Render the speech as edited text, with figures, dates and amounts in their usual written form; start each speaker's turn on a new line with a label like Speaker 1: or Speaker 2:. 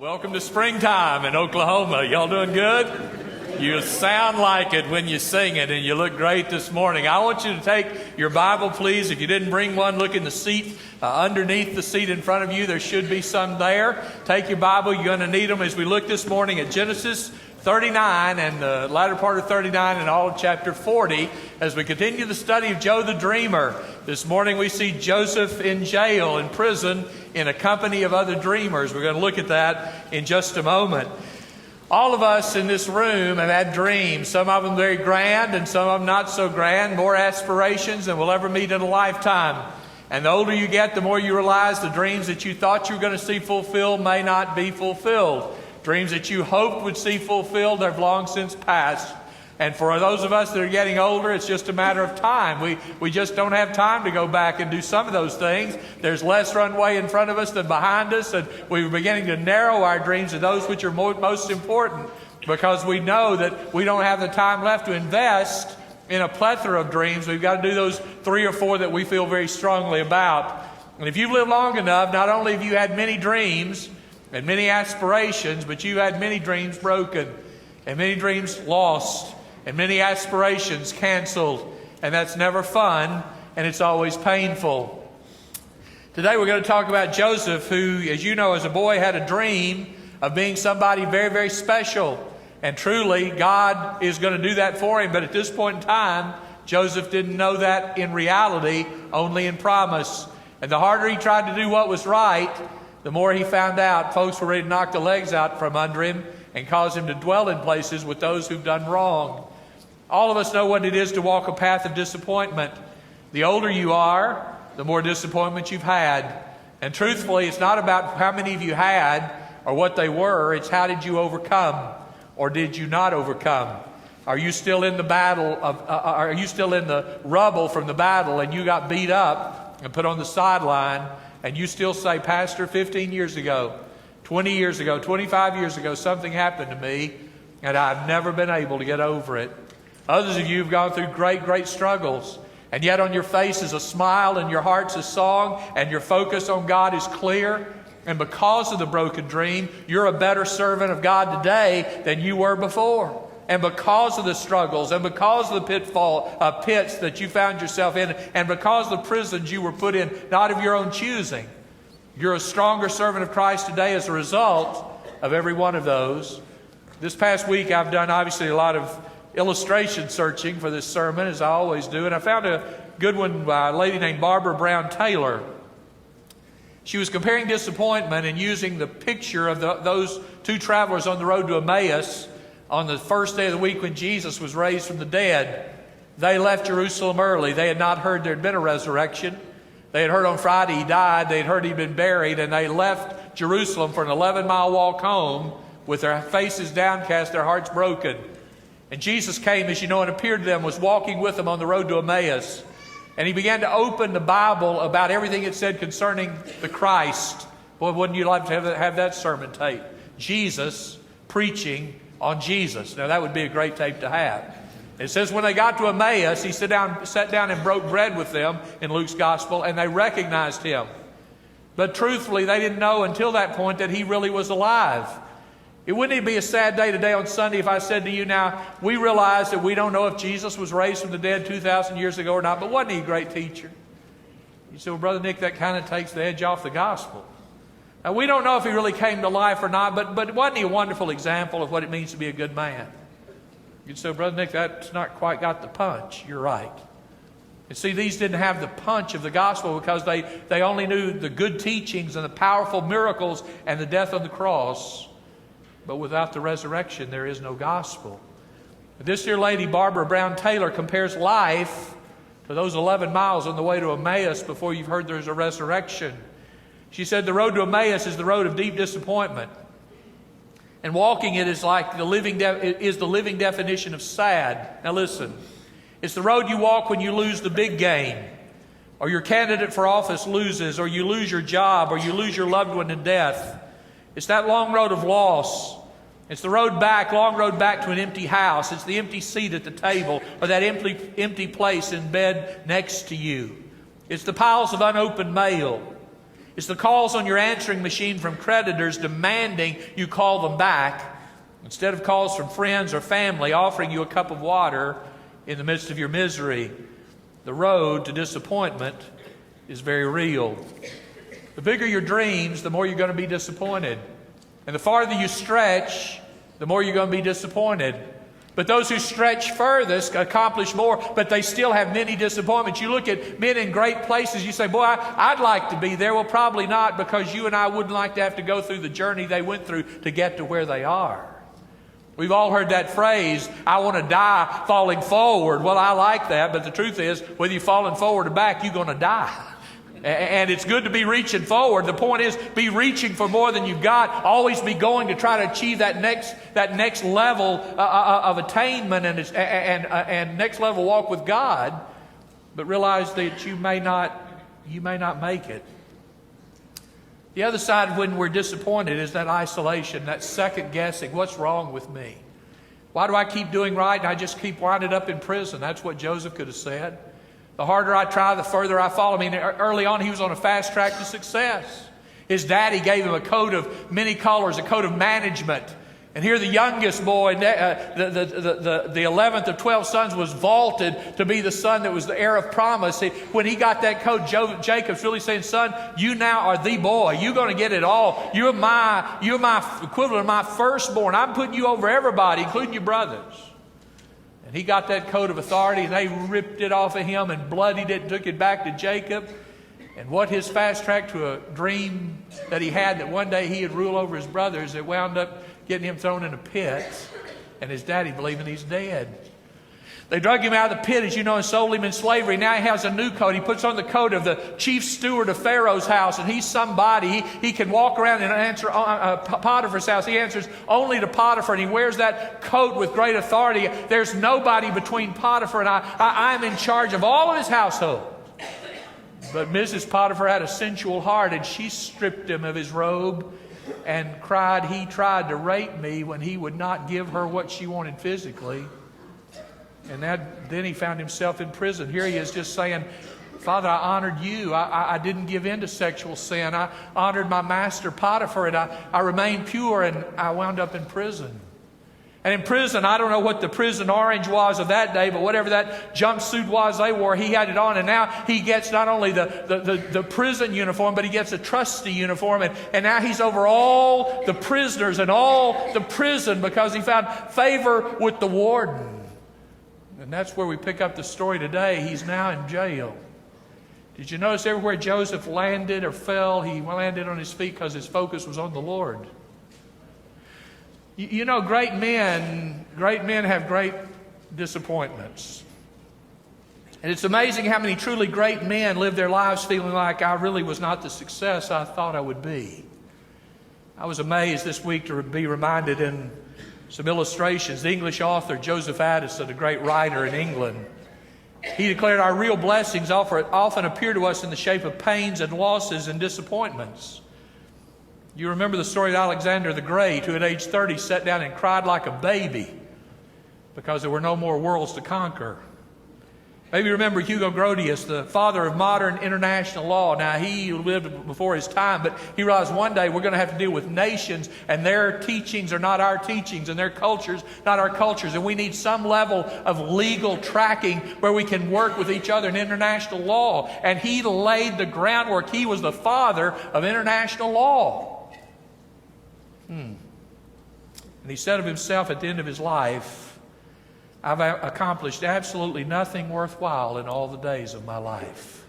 Speaker 1: Welcome to springtime in Oklahoma. Y'all doing good? You sound like it when you sing it, and you look great this morning. I want you to take your Bible, please. If you didn't bring one, look in the seat underneath the seat in front of you. There should be some there. Take your Bible. You're going to need them as we look this morning at Genesis 39 and the latter part of 39 and all of chapter 40 as we continue the study of Joe the Dreamer. This morning we see Joseph in jail, in prison, in a company of other dreamers. We're going to look at that in just a moment. All of us in this room have had dreams, some of them very grand and some of them not so grand, more aspirations than we'll ever meet in a lifetime. And the older you get, the more you realize the dreams that you thought you were going to see fulfilled may not be fulfilled. Dreams that you hoped would see fulfilled have long since passed. And for those of us that are getting older, it's just a matter of time. We just don't have time to go back and do some of those things. There's less runway in front of us than behind us, and we're beginning to narrow our dreams to those which are most important, because we know that we don't have the time left to invest in a plethora of dreams. We've got to do those 3 or 4 that we feel very strongly about. And if you've lived long enough, not only have you had many dreams and many aspirations, but you had many dreams broken and many dreams lost and many aspirations canceled. And that's never fun, and it's always painful. Today we're going to talk about Joseph, who, as you know, as a boy had a dream of being somebody very, very special. And truly, God is going to do that for him. But at this point in time, Joseph didn't know that in reality, only in promise. And the harder he tried to do what was right, the more he found out folks were ready to knock the legs out from under him and cause him to dwell in places with those who've done wrong. All of us know what it is to walk a path of disappointment. The older you are, the more disappointment you've had. And truthfully, it's not about how many of you had or what they were. It's how did you overcome, or did you not overcome? Are you still in the battle are you still in the rubble from the battle, and you got beat up and put on the sideline, and you still say, Pastor, 15 years ago, 20 years ago, 25 years ago, something happened to me, and I've never been able to get over it. Others of you have gone through great, great struggles, and yet on your face is a smile and your heart's a song, and your focus on God is clear. And because of the broken dream, you're a better servant of God today than you were before. And because of the struggles, and because of the pits that you found yourself in, and because of the prisons you were put in, not of your own choosing, you're a stronger servant of Christ today as a result of every one of those. This past week I've done obviously a lot of illustration searching for this sermon, as I always do, and I found a good one by a lady named Barbara Brown Taylor. She was comparing disappointment and using the picture of those 2 travelers on the road to Emmaus on the first day of the week when Jesus was raised from the dead. They left Jerusalem early. They had not heard there had been a resurrection. They had heard on Friday he died. They had heard he'd been buried, and they left Jerusalem for an 11-mile walk home with their faces downcast, their hearts broken. And Jesus came, as you know, and appeared to them, was walking with them on the road to Emmaus. And he began to open the Bible about everything it said concerning the Christ. Boy, wouldn't you like to have that sermon tape? Jesus preaching on Jesus. Now, that would be a great tape to have. It says when they got to Emmaus, he sat down and broke bread with them in Luke's gospel, and they recognized him. But truthfully, they didn't know until that point that he really was alive. It wouldn't even be a sad day today on Sunday if I said to you, now, we realize that we don't know if Jesus was raised from the dead 2,000 years ago or not, but wasn't he a great teacher? You say, well, Brother Nick, that kind of takes the edge off the gospel. Now, we don't know if he really came to life or not, but wasn't he a wonderful example of what it means to be a good man? You'd say, Brother Nick, that's not quite got the punch. You're right. And see, these didn't have the punch of the gospel because they only knew the good teachings and the powerful miracles and the death on the cross. But without the resurrection, there is no gospel. This dear lady, Barbara Brown Taylor, compares life to those 11 miles on the way to Emmaus before you've heard there's a resurrection. She said the road to Emmaus is the road of deep disappointment. And walking it is like the living definition of sad. Now listen, it's the road you walk when you lose the big game, or your candidate for office loses, or you lose your job, or you lose your loved one in death. It's that long road of loss. It's the long road back to an empty house. It's the empty seat at the table, or that empty place in bed next to you. It's the piles of unopened mail. It's the calls on your answering machine from creditors demanding you call them back, instead of calls from friends or family offering you a cup of water in the midst of your misery. The road to disappointment is very real. The bigger your dreams, the more you're going to be disappointed. And the farther you stretch, the more you're going to be disappointed. But those who stretch furthest accomplish more, but they still have many disappointments. You look at men in great places, you say, boy, I'd like to be there. Well, probably not, because you and I wouldn't like to have to go through the journey they went through to get to where they are. We've all heard that phrase, I want to die falling forward. Well, I like that, but the truth is, whether you're falling forward or back, you're going to die. And it's good to be reaching forward. The point is, be reaching for more than you've got. Always be going to try to achieve that next level of attainment and next level walk with God. But realize that you may not make it. The other side of when we're disappointed is that isolation, that second guessing. What's wrong with me? Why do I keep doing right and I just keep winding up in prison? That's what Joseph could have said. The harder I try, the further I fall. I mean, early on he was on a fast track to success. His daddy gave him a coat of many colors, a coat of management. And here the youngest boy, the 11th of 12 sons, was vaulted to be the son that was the heir of promise. When he got that coat, Jacob's really saying, son, you now are the boy. You're going to get it all. You're my equivalent of my firstborn. I'm putting you over everybody, including your brothers. And he got that coat of authority, and they ripped it off of him and bloodied it and took it back to Jacob. And what his fast track to a dream that he had that one day he would rule over his brothers, it wound up getting him thrown in a pit, and his daddy believing he's dead. They drug him out of the pit, as you know, and sold him in slavery. Now he has a new coat. He puts on the coat of the chief steward of Pharaoh's house, and he's somebody. He can walk around and answer Potiphar's house. He answers only to Potiphar, and he wears that coat with great authority. There's nobody between Potiphar and I'm in charge of all of his household. But Mrs. Potiphar had a sensual heart, and she stripped him of his robe and cried, he tried to rape me, when he would not give her what she wanted physically. And then he found himself in prison. Here he is just saying, Father, I honored you. I didn't give in to sexual sin. I honored my master Potiphar, and I remained pure, and I wound up in prison. And in prison, I don't know what the prison orange was of that day, but whatever that jumpsuit was they wore, he had it on. And now he gets not only the prison uniform, but he gets a trustee uniform. And now he's over all the prisoners and all the prison because he found favor with the warden. And that's where we pick up the story today. He's now in jail. Did you notice everywhere Joseph landed or fell, he landed on his feet because his focus was on the Lord? You know, great men have great disappointments. And it's amazing how many truly great men live their lives feeling like I really was not the success I thought I would be. I was amazed this week to be reminded in some illustrations. The English author Joseph Addison, a great writer in England, he declared our real blessings often appear to us in the shape of pains and losses and disappointments. You remember the story of Alexander the Great, who at age 30 sat down and cried like a baby because there were no more worlds to conquer. Maybe you remember Hugo Grotius, the father of modern international law. Now, he lived before his time, but he realized one day we're going to have to deal with nations, and their teachings are not our teachings, and their cultures not our cultures. And we need some level of legal tracking where we can work with each other in international law. And he laid the groundwork. He was the father of international law. And he said of himself at the end of his life, I've accomplished absolutely nothing worthwhile in all the days of my life.